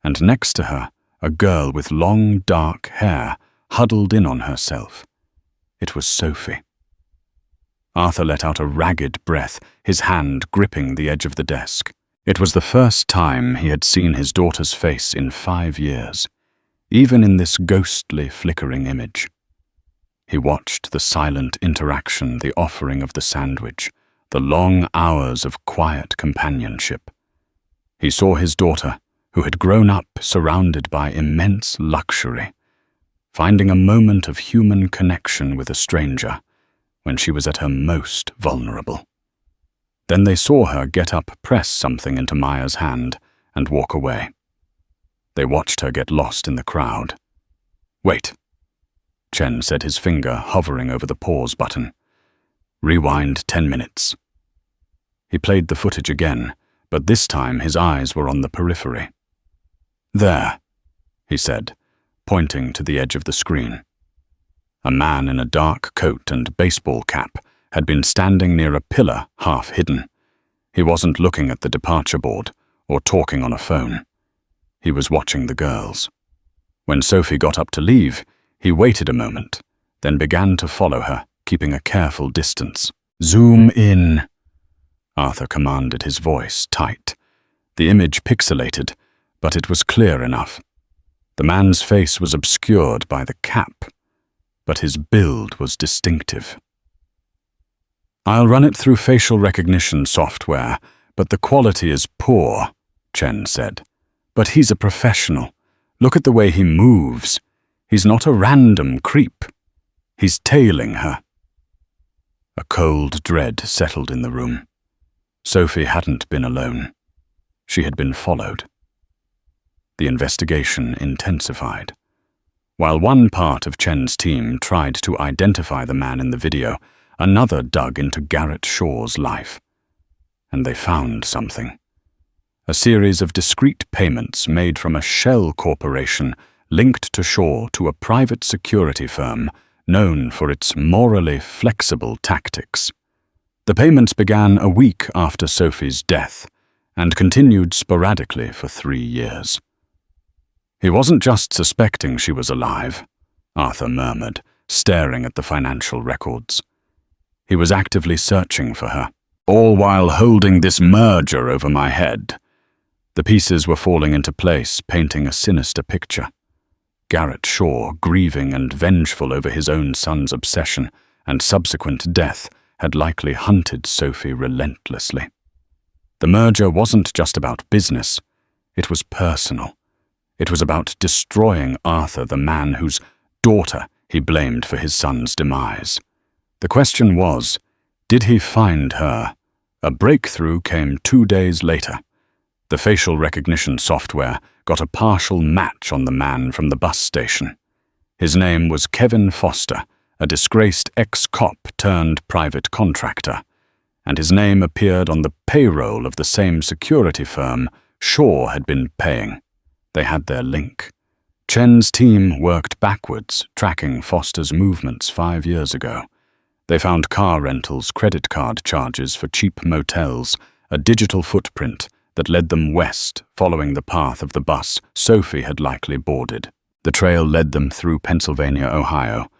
and next to her, a girl with long, dark hair huddled in on herself. It was Sophie. Arthur let out a ragged breath, his hand gripping the edge of the desk. It was the first time he had seen his daughter's face in 5 years, even in this ghostly, flickering image. He watched the silent interaction, the offering of the sandwich, the long hours of quiet companionship. He saw his daughter, who had grown up surrounded by immense luxury, finding a moment of human connection with a stranger when she was at her most vulnerable. Then they saw her get up, press something into Maya's hand, and walk away. They watched her get lost in the crowd. "Wait," Chen said, his finger hovering over the pause button. "Rewind 10 minutes. He played the footage again, but this time his eyes were on the periphery. "There," he said, pointing to the edge of the screen. A man in a dark coat and baseball cap had been standing near a pillar, half hidden. He wasn't looking at the departure board or talking on a phone. He was watching the girls. When Sophie got up to leave, he waited a moment, then began to follow her, keeping a careful distance. "Zoom in," Arthur commanded, his voice tight. The image pixelated, but it was clear enough. The man's face was obscured by the cap, but his build was distinctive. "I'll run it through facial recognition software, but the quality is poor," Chen said. "But he's a professional. Look at the way he moves. He's not a random creep. He's tailing her." A cold dread settled in the room. Sophie hadn't been alone. She had been followed. The investigation intensified. While one part of Chen's team tried to identify the man in the video, another dug into Garrett Shaw's life. And they found something. A series of discrete payments made from a shell corporation linked to Shaw to a private security firm known for its morally flexible tactics. The payments began a week after Sophie's death and continued sporadically for 3 years. "He wasn't just suspecting she was alive," Arthur murmured, staring at the financial records. "He was actively searching for her, all while holding this merger over my head." The pieces were falling into place, painting a sinister picture. Garrett Shaw, grieving and vengeful over his own son's obsession and subsequent death, had likely hunted Sophie relentlessly. The merger wasn't just about business, it was personal. It was about destroying Arthur, the man whose daughter he blamed for his son's demise. The question was, did he find her? A breakthrough came 2 days later. The facial recognition software got a partial match on the man from the bus station. His name was Kevin Foster, a disgraced ex-cop turned private contractor, and his name appeared on the payroll of the same security firm Shaw had been paying. They had their link. Chen's team worked backwards, tracking Foster's movements 5 years ago. They found car rentals, credit card charges for cheap motels, a digital footprint that led them west, following the path of the bus Sophie had likely boarded. The trail led them through Pennsylvania, Ohio,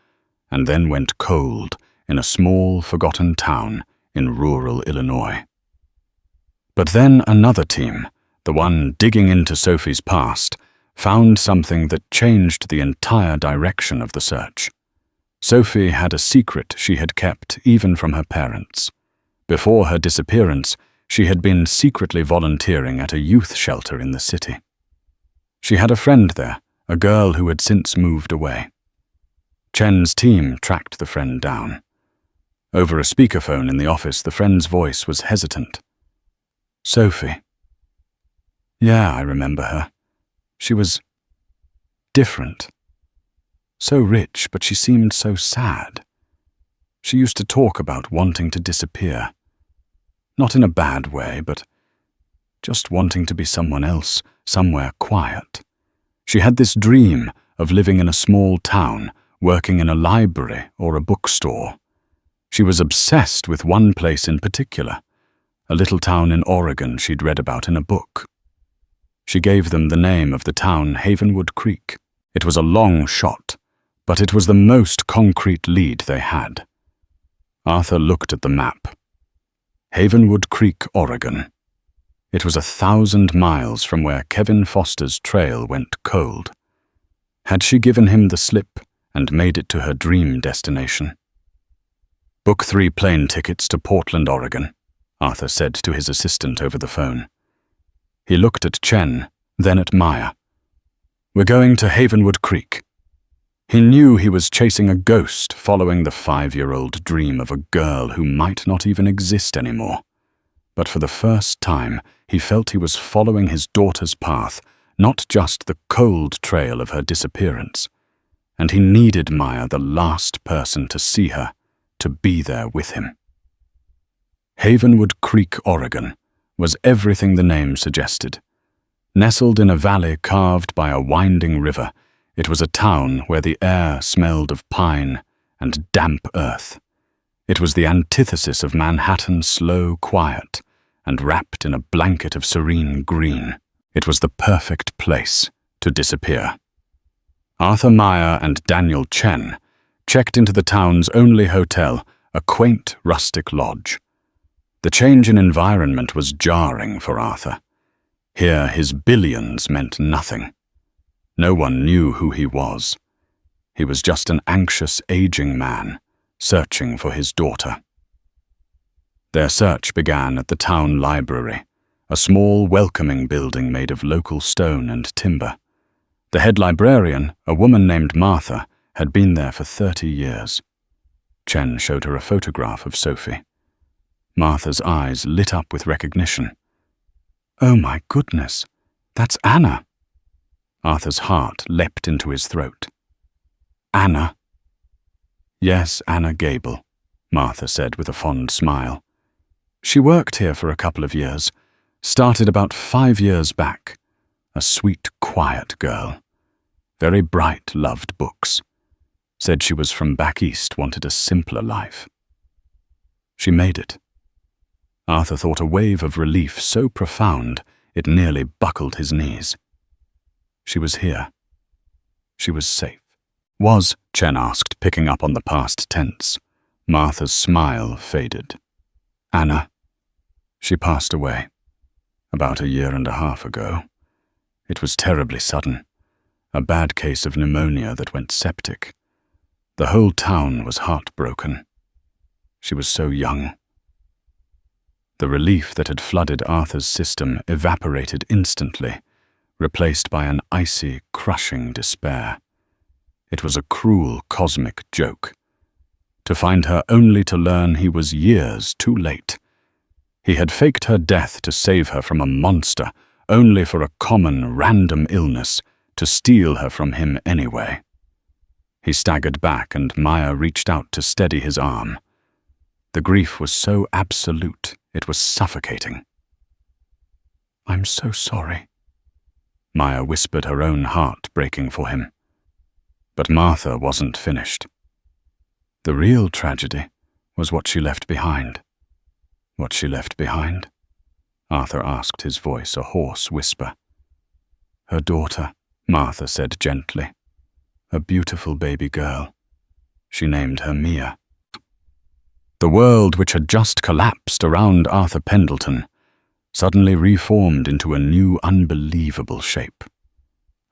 and then went cold in a small, forgotten town in rural Illinois. But then another team, the one digging into Sophie's past, found something that changed the entire direction of the search. Sophie had a secret she had kept even from her parents. Before her disappearance, she had been secretly volunteering at a youth shelter in the city. She had a friend there, a girl who had since moved away. Chen's team tracked the friend down. Over a speakerphone in the office, the friend's voice was hesitant. "Sophie. Yeah, I remember her. She was different. So rich, but she seemed so sad. She used to talk about wanting to disappear. Not in a bad way, but just wanting to be someone else, somewhere quiet. She had this dream of living in a small town, working in a library or a bookstore. She was obsessed with one place in particular, a little town in Oregon she'd read about in a book. She gave them the name of the town, Havenwood Creek. It was a long shot, but it was the most concrete lead they had. Arthur looked at the map. Havenwood Creek, Oregon. It was 1,000 miles from where Kevin Foster's trail went cold. Had she given him the slip and made it to her dream destination? "Book 3 plane tickets to Portland, Oregon," Arthur said to his assistant over the phone. He looked at Chen, then at Maya. "We're going to Havenwood Creek." He knew he was chasing a ghost, following the 5-year-old dream of a girl who might not even exist anymore. But for the first time, he felt he was following his daughter's path, not just the cold trail of her disappearance. And he needed Maya, the last person to see her, to be there with him. Havenwood Creek, Oregon, was everything the name suggested. Nestled in a valley carved by a winding river, it was a town where the air smelled of pine and damp earth. It was the antithesis of Manhattan's slow quiet, and wrapped in a blanket of serene green. It was the perfect place to disappear. Arthur Meyer and Daniel Chen checked into the town's only hotel, a quaint rustic lodge. The change in environment was jarring for Arthur. Here his billions meant nothing. No one knew who he was. He was just an anxious, aging man, searching for his daughter. Their search began at the town library, a small, welcoming building made of local stone and timber. The head librarian, a woman named Martha, had been there for 30 years. Chen showed her a photograph of Sophie. Martha's eyes lit up with recognition. "Oh my goodness, that's Anna." Arthur's heart leapt into his throat. "Anna?" "Yes, Anna Gable," Martha said with a fond smile. "She worked here for a couple of years, started about 5 years back. A sweet, quiet girl. Very bright, loved books. Said she was from back east, wanted a simpler life. She made it." Arthur thought a wave of relief so profound it nearly buckled his knees. She was here. She was safe. "Was?" Chen asked, picking up on the past tense. Martha's smile faded. "Anna? She passed away. About 1.5 years ago. It was terribly sudden. A bad case of pneumonia that went septic. The whole town was heartbroken. She was so young." The relief that had flooded Arthur's system evaporated instantly, replaced by an icy, crushing despair. It was a cruel cosmic joke. To find her only to learn he was years too late. He had faked her death to save her from a monster, only for a common, random illness to steal her from him anyway. He staggered back and Maya reached out to steady his arm. The grief was so absolute, it was suffocating. "I'm so sorry," Maya whispered, her own heart breaking for him. But Martha wasn't finished. The real tragedy was what she left behind. "What she left behind?" Arthur asked, his voice a hoarse whisper. "Her daughter," Martha said gently. "A beautiful baby girl. She named her Mia." The world, which had just collapsed around Arthur Pendleton, suddenly reformed into a new, unbelievable shape.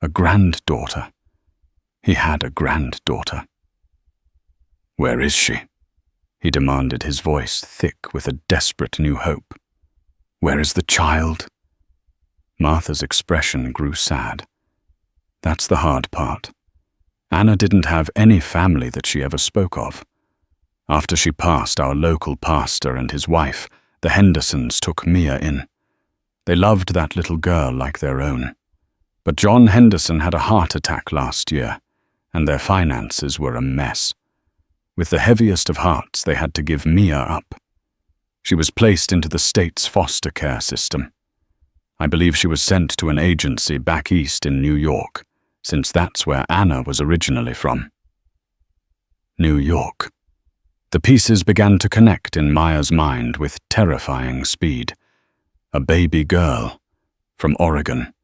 A granddaughter. He had a granddaughter. "Where is she?" he demanded, his voice thick with a desperate new hope. "Where is the child?" Martha's expression grew sad. "That's the hard part. Anna didn't have any family that she ever spoke of. After she passed, our local pastor and his wife, the Hendersons, took Mia in. They loved that little girl like their own. But John Henderson had a heart attack last year, and their finances were a mess. With the heaviest of hearts, they had to give Mia up. She was placed into the state's foster care system. I believe she was sent to an agency back east in New York, since that's where Anna was originally from." New York. The pieces began to connect in Maya's mind with terrifying speed. A baby girl, from Oregon,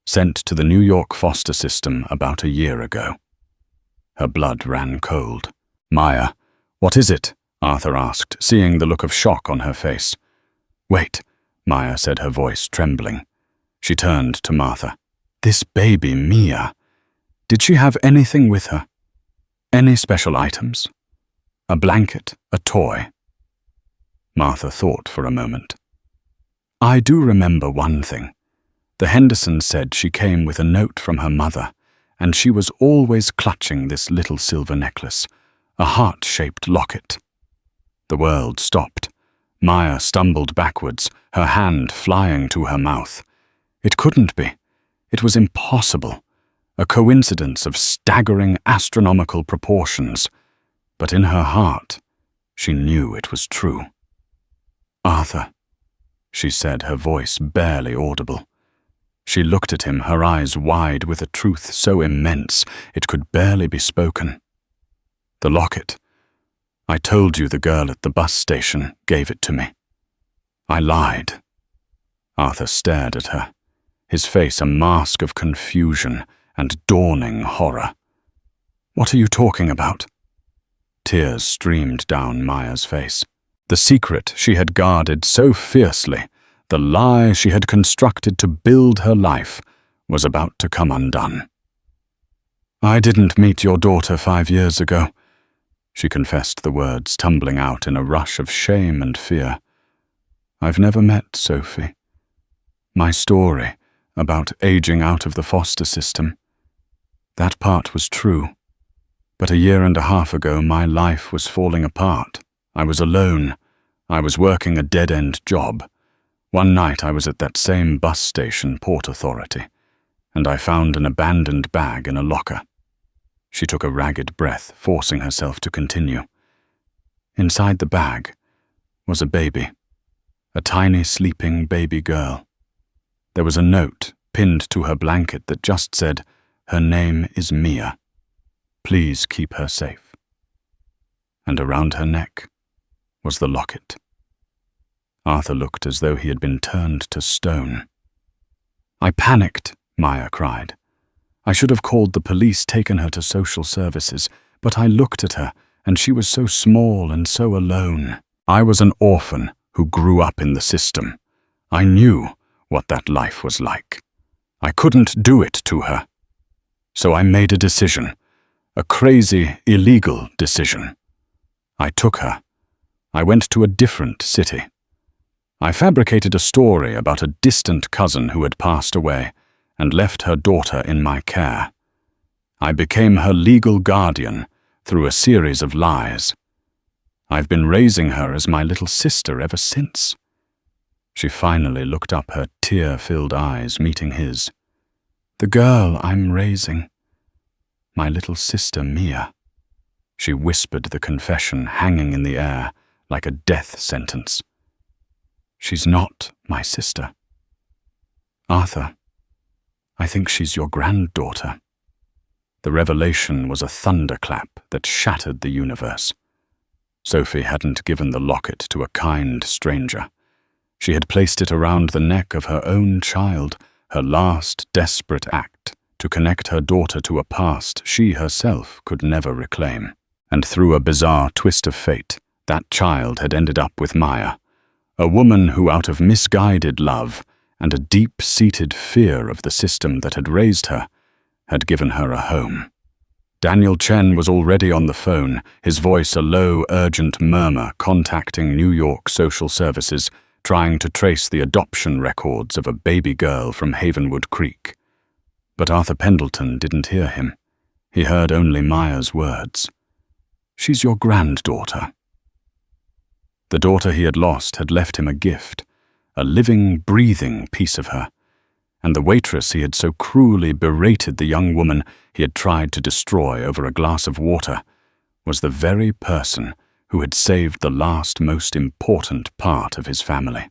sent to the New York foster system about 1 year ago. Her blood ran cold. "Maya, what is it?" Arthur asked, seeing the look of shock on her face. "Wait," Maya said, her voice trembling. She turned to Martha. "This baby, Mia, did she have anything with her? Any special items? A blanket, a toy?" Martha thought for a moment. "I do remember one thing. The Hendersons said she came with a note from her mother, and she was always clutching this little silver necklace, a heart-shaped locket. The world stopped. Maya stumbled backwards, her hand flying to her mouth. It couldn't be. It was impossible. A coincidence of staggering astronomical proportions. But in her heart, she knew it was true. "Arthur," she said, her voice barely audible. She looked at him, her eyes wide with a truth so immense it could barely be spoken. "The locket. I told you the girl at the bus station gave it to me. I lied." Arthur stared at her, his face a mask of confusion and dawning horror. "What are you talking about?" Tears streamed down Maya's face. The secret she had guarded so fiercely, the lie she had constructed to build her life, was about to come undone. "I didn't meet your daughter 5 years ago," she confessed, the words tumbling out in a rush of shame and fear. "I've never met Sophie. My story about aging out of the foster system, that part was true. But 1.5 years ago, my life was falling apart. I was alone. I was working a dead-end job. One night I was at that same bus station Port Authority, and I found an abandoned bag in a locker." She took a ragged breath, forcing herself to continue. "Inside the bag was a baby, a tiny sleeping baby girl. There was a note pinned to her blanket that just said, 'Her name is Mia. Please keep her safe.' And around her neck was the locket." Arthur looked as though he had been turned to stone. "I panicked," Maya cried. "I should have called the police, taken her to social services, but I looked at her, and she was so small and so alone. I was an orphan who grew up in the system. I knew what that life was like. I couldn't do it to her. So I made a decision, a crazy, illegal decision. I took her. I went to a different city. I fabricated a story about a distant cousin who had passed away and left her daughter in my care. I became her legal guardian through a series of lies. I've been raising her as my little sister ever since." She finally looked up, her tear-filled eyes meeting his. "The girl I'm raising, my little sister Mia." She whispered the confession hanging in the air like a death sentence. "She's not my sister. Arthur, I think she's your granddaughter." The revelation was a thunderclap that shattered the universe. Sophie hadn't given the locket to a kind stranger. She had placed it around the neck of her own child, her last desperate act to connect her daughter to a past she herself could never reclaim. And through a bizarre twist of fate, that child had ended up with Maya, a woman who, out of misguided love and a deep-seated fear of the system that had raised her, had given her a home. Daniel Chen was already on the phone, his voice a low, urgent murmur contacting New York social services, trying to trace the adoption records of a baby girl from Havenwood Creek. But Arthur Pendleton didn't hear him. He heard only Maya's words. "She's your granddaughter." The daughter he had lost had left him a gift, a living, breathing piece of her, and the waitress he had so cruelly berated the young woman he had tried to destroy over a glass of water was the very person who had saved the last most important part of his family.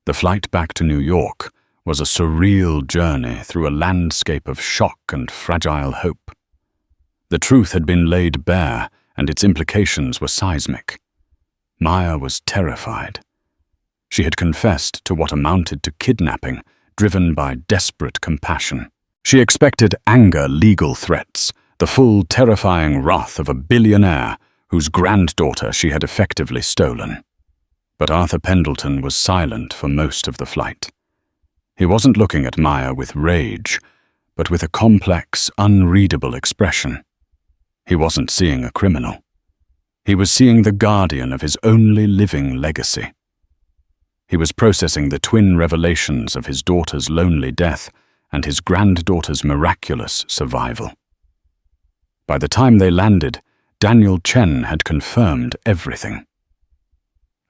The flight back to New York was a surreal journey through a landscape of shock and fragile hope. The truth had been laid bare, and its implications were seismic. Maya was terrified. She had confessed to what amounted to kidnapping, driven by desperate compassion. She expected anger, legal threats, the full, terrifying wrath of a billionaire whose granddaughter she had effectively stolen. But Arthur Pendleton was silent for most of the flight. He wasn't looking at Maya with rage, but with a complex, unreadable expression. He wasn't seeing a criminal. He was seeing the guardian of his only living legacy. He was processing the twin revelations of his daughter's lonely death and his granddaughter's miraculous survival. By the time they landed, Daniel Chen had confirmed everything.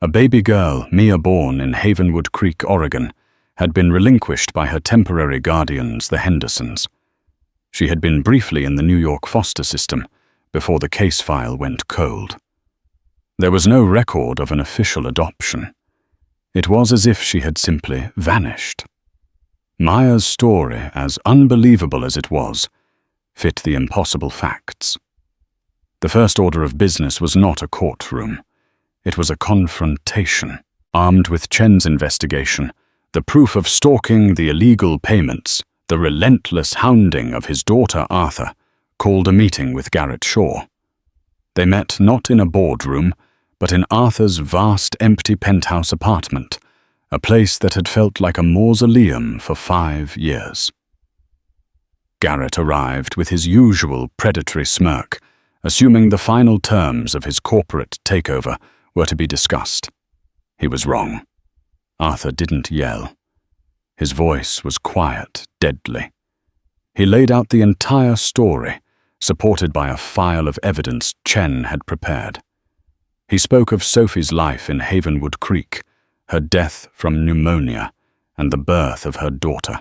A baby girl, Mia, born in Havenwood Creek, Oregon, had been relinquished by her temporary guardians, the Hendersons. She had been briefly in the New York foster system before the case file went cold. There was no record of an official adoption. It was as if she had simply vanished. Maya's story, as unbelievable as it was, fit the impossible facts. The first order of business was not a courtroom. It was a confrontation. Armed with Chen's investigation, the proof of stalking, the illegal payments, the relentless hounding of his daughter Arthur, called a meeting with Garrett Shaw. They met not in a boardroom, but in Arthur's vast empty penthouse apartment, a place that had felt like a mausoleum for 5 years. Garrett arrived with his usual predatory smirk, assuming the final terms of his corporate takeover were to be discussed. He was wrong. Arthur didn't yell. His voice was quiet, deadly. He laid out the entire story, supported by a file of evidence Chen had prepared. He spoke of Sophie's life in Havenwood Creek, her death from pneumonia, and the birth of her daughter.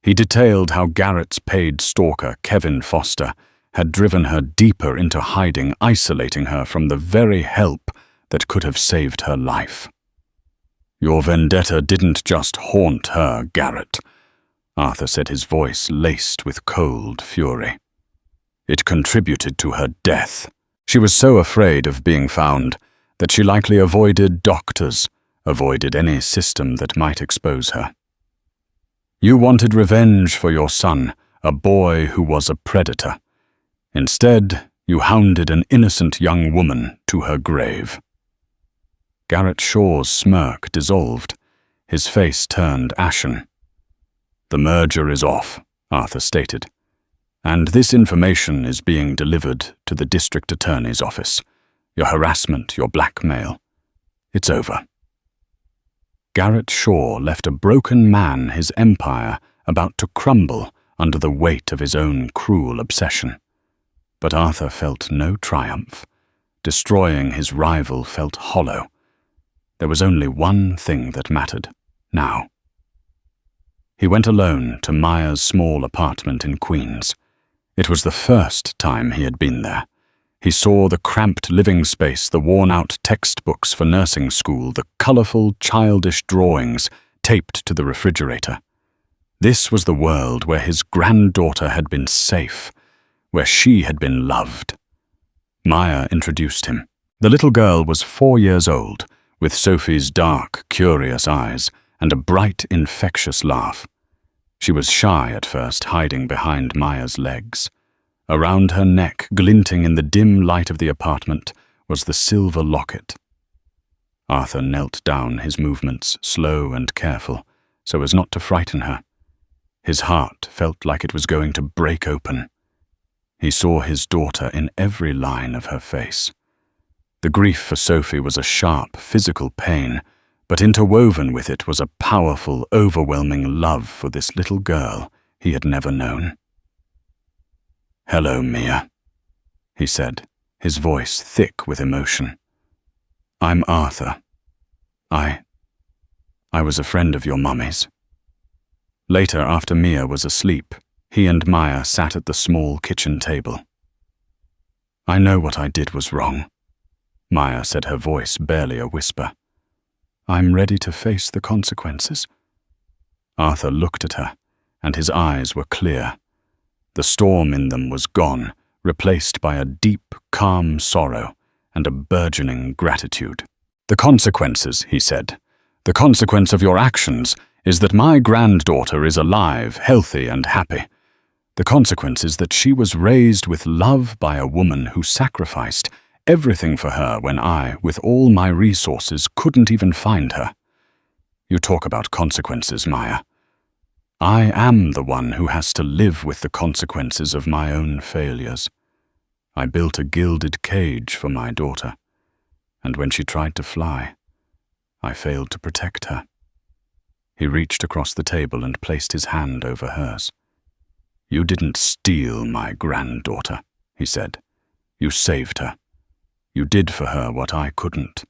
He detailed how Garrett's paid stalker, Kevin Foster, had driven her deeper into hiding, isolating her from the very help that could have saved her life. "Your vendetta didn't just haunt her, Garrett," Arthur said, his voice laced with cold fury. "It contributed to her death. She was so afraid of being found that she likely avoided doctors, avoided any system that might expose her. You wanted revenge for your son, a boy who was a predator. Instead, you hounded an innocent young woman to her grave." Garrett Shaw's smirk dissolved. His face turned ashen. "The merger is off," Arthur stated, "and this information is being delivered to the district attorney's office. Your harassment, your blackmail. It's over." Garrett Shaw left a broken man, his empire about to crumble under the weight of his own cruel obsession. But Arthur felt no triumph. Destroying his rival felt hollow. There was only one thing that mattered, now. He went alone to Maya's small apartment in Queens. It was the first time he had been there. He saw the cramped living space, the worn-out textbooks for nursing school, the colorful, childish drawings taped to the refrigerator. This was the world where his granddaughter had been safe, where she had been loved. Maya introduced him. The little girl was 4 years old, with Sophie's dark, curious eyes and a bright, infectious laugh. She was shy at first, hiding behind Maya's legs. Around her neck, glinting in the dim light of the apartment, was the silver locket. Arthur knelt down, his movements slow and careful, so as not to frighten her. His heart felt like it was going to break open. He saw his daughter in every line of her face. The grief for Sophie was a sharp, physical pain, but interwoven with it was a powerful, overwhelming love for this little girl he had never known. "Hello, Mia," he said, his voice thick with emotion. "I'm Arthur. I was a friend of your mummy's." Later, after Mia was asleep, he and Maya sat at the small kitchen table. "I know what I did was wrong," Maya said, her voice barely a whisper. "I'm ready to face the consequences." Arthur looked at her, and his eyes were clear. The storm in them was gone, replaced by a deep, calm sorrow and a burgeoning gratitude. "The consequences," he said, "the consequence of your actions is that my granddaughter is alive, healthy, and happy. The consequence is that she was raised with love by a woman who sacrificed everything for her when I, with all my resources, couldn't even find her. You talk about consequences, Maya. I am the one who has to live with the consequences of my own failures. I built a gilded cage for my daughter, and when she tried to fly, I failed to protect her. He reached across the table and placed his hand over hers. You didn't steal my granddaughter, he said. You saved her. You did for her what I couldn't.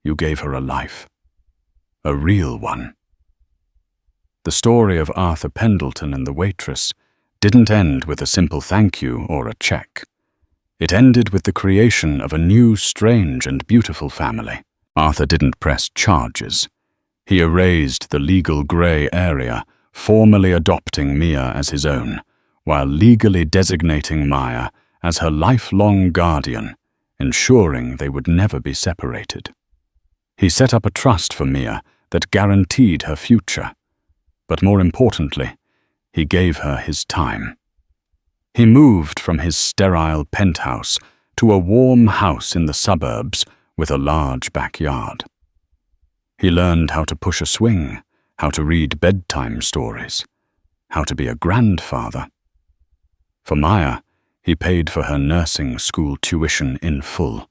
You gave her a life. A real one. The story of Arthur Pendleton and the Waitress didn't end with a simple thank you or a check. It ended with the creation of a new, strange and beautiful family. Arthur didn't press charges. He erased the legal grey area, formally adopting Mia as his own, while legally designating Maya as her lifelong guardian, ensuring they would never be separated. He set up a trust for Mia that guaranteed her future, but more importantly, he gave her his time. He moved from his sterile penthouse to a warm house in the suburbs with a large backyard. He learned how to push a swing, how to read bedtime stories, how to be a grandfather. For Maya, he paid for her nursing school tuition in full,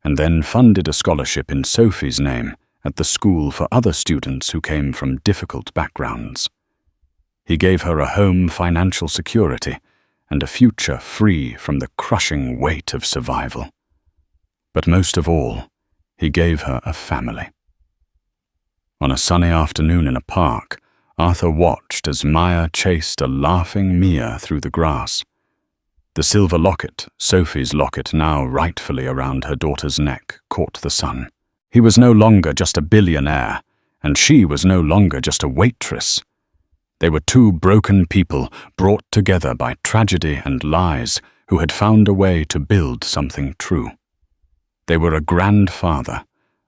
and then funded a scholarship in Sophie's name at the school for other students who came from difficult backgrounds. He gave her a home, financial security, and a future free from the crushing weight of survival. But most of all, he gave her a family. On a sunny afternoon in a park, Arthur watched as Maya chased a laughing Mia through the grass. The silver locket, Sophie's locket now rightfully around her daughter's neck, caught the sun. He was no longer just a billionaire, and she was no longer just a waitress. They were two broken people brought together by tragedy and lies who had found a way to build something true. They were a grandfather,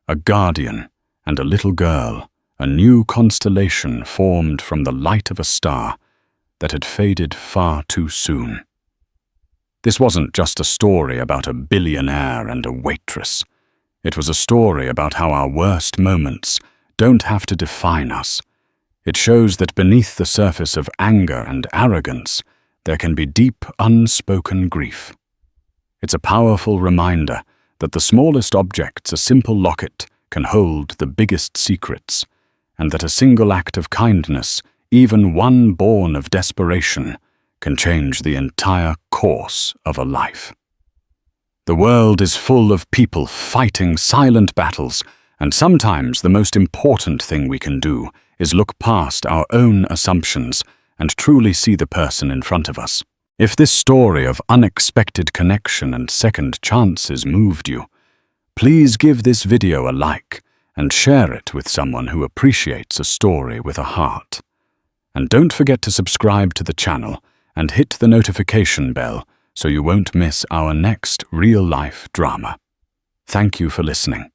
a guardian, and a little girl, a new constellation formed from the light of a star that had faded far too soon. This wasn't just a story about a billionaire and a waitress. It was a story about how our worst moments don't have to define us. It shows that beneath the surface of anger and arrogance, there can be deep, unspoken grief. It's a powerful reminder that the smallest objects, a simple locket, can hold the biggest secrets, and that a single act of kindness, even one born of desperation, can change the entire course of a life. The world is full of people fighting silent battles, and sometimes the most important thing we can do is look past our own assumptions and truly see the person in front of us. If this story of unexpected connection and second chances moved you, please give this video a like and share it with someone who appreciates a story with a heart. And don't forget to subscribe to the channel and hit the notification bell so you won't miss our next real-life drama. Thank you for listening.